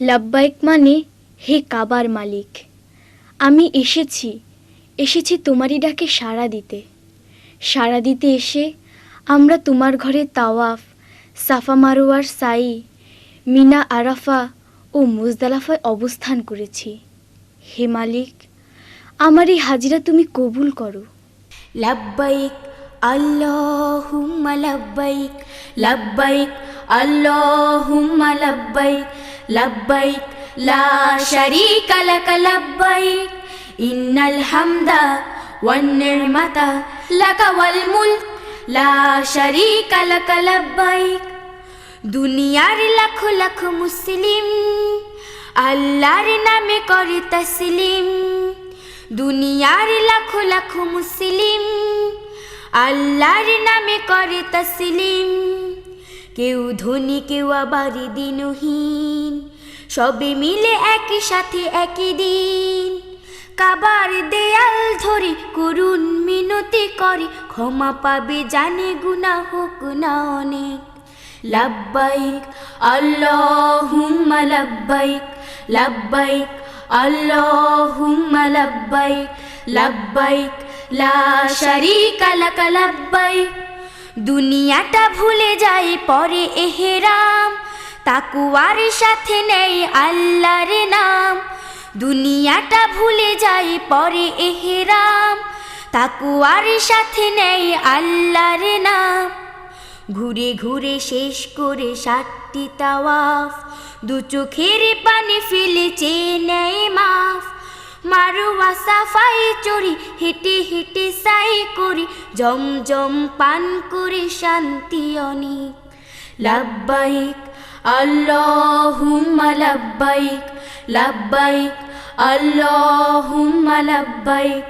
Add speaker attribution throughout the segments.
Speaker 1: লাব্বাইক মানে হে কাবার মালিক, আমি এসেছি তোমারই ডাকে সাড়া দিতে এসে আমরা তোমার ঘরে তাওয়াফ, সাফা মারোয়ার সাই, মিনা আরাফা ও মুজদালাফায় অবস্থান করেছি। হে মালিক, আমার এই হাজিরা তুমি কবুল করো।
Speaker 2: লাব্বাইক আল্লাহুম্মা লাব্বাইক, লাব্বাইক আল্লাহুম্মা লাব্বাইক, লাব্বাইক লা শারীকা লাক লাব্বাইক, ইন্নাল হামদা ওয়ান নি'মাতা লাকা ওয়াল মুলক লা শারীকা লাক লাব্বাইক। দুনিয়ার লাখো লাখো মুসলিম আল্লাহর নামে করে তাসলিম, দুনিয়ার লাখো লাখো মুসলিম আল্লাহর নামে করে তাসলিম। কেউ ধনী কেউ আবার দিনহীন, সবে মিলে একই সাথে একই দিন কাবার দেয়াল ধরে করুণ মিনতি করে, ক্ষমা পাবে জানে গুনাহ হোক না অনেক। লাব্বাইক আল্লাহুম্মা লাব্বাইক, লাব্বাইক আল্লাহুম্মা লাব্বাইক, লাব্বাইক লা শারীকা লাক লাব্বাইক। দুনিয়াটা ভুলে যায় পরে এহরাম, তাকওয়ার সাথে নেই আল্লাহর নাম। দুনিয়াটা ভুলে যায় পরে এহরাম, তাকওয়ার সাথে নেই আল্লাহর নাম। ঘুরে ঘুরে শেষ করে 7টি তাওয়াফ, দু চোখের পানি ফেলে চেয়ে নেয় মাফ। মারওয়া সাফাই চড়ি হেঁটে হেঁটে সাই করি, জমজম পান করে শান্তি অনেক। লাব্বাইক আল্লাহুম্মা লাব্বাইক, লাব্বাইক আল্লাহুম্মা লাব্বাইক,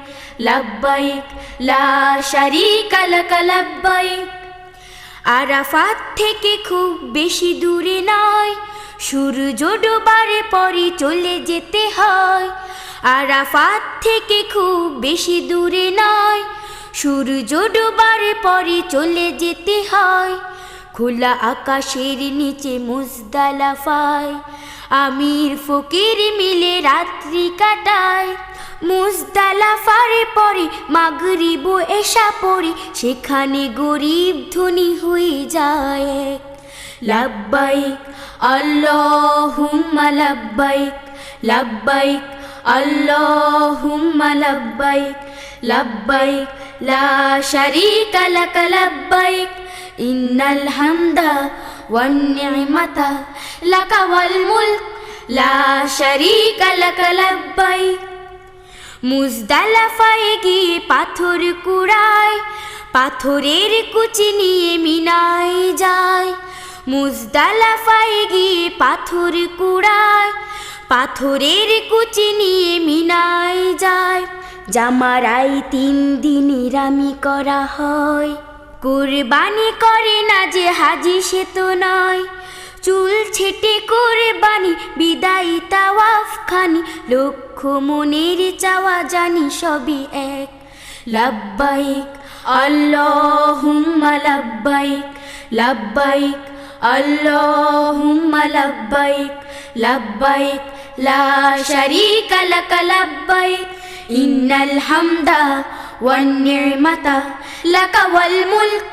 Speaker 2: লাব্বাইক লা শারীকা লাক লাব্বাইক। আরাফাত থেকে খুব বেশি দূরে নয়, সূর্য ডোবার পরই চলে যেতে হয়। আরাফাত থেকে খুব বেশি দূরে নয়, সূর্য ডোবার পরই চলে যেতে হয়। খোলা আকাশের নিচে মুজদালাফায় আমির ফকির মিলে রাত্রি কাটায়। মুজদালাফার পরে মাগরিব এশা পড়ি, সেখানে গরিব ধনী হয়ে যায় এক। লাব্বাইক আল্লাহুম্মা লাব্বাইক, লাব্বাইক আল্লাহুম্মা লাব্বাইক, লাব্বাইক লা শারীকা লাক লাব্বাইক, ইন্নাল হামদা ওয়ান নি'মাতা লাকা ওয়াল মুলক লা শারীকা লাক লাব্বাইক। মুজদালাফায় গিয়ে পাথর কুড়ায়, পাথরের কুচি নিয়ে মিনায় যায়। মুজদালাফায় গিয়ে পাথর কুড়ায়, পাথরের কুচি নিয়ে মিনায় যায়। জামারাই 3 দিন নিরামি করা হয়, কুরবানি করে না যে হাজি সে তো নয়। চুল ছেটে কুরবানি বিদায়ী তাওয়াফ খানি, লক্ষ মনের চাওয়া জানি সবই এক। লাব্বাইক আল্লাহুম্মা লাব্বাইক, লাব্বাইক আল্লাহুম্মা লাব্বাইক, লাব্বাইক লা শারীকা লাক লাব্বাইক, ইন্নাল হামদা ওয়ান নি'মাতা লাকা ওয়াল মুলক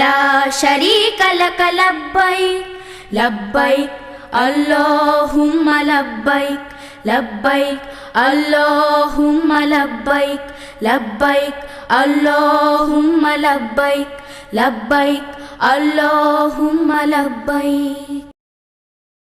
Speaker 2: লা শারীকা লাক লাব্বাইক। লাব্বাইক আল্লাহুম্মা লাব্বাইক, লাব্বাইক আল্লাহুম্মা লাব্বাইক, লাব্বাইক আল্লাহুম্মা লাব্বাইক, লাব্বাইক আল্লাহুম্মা লাব্বাইক।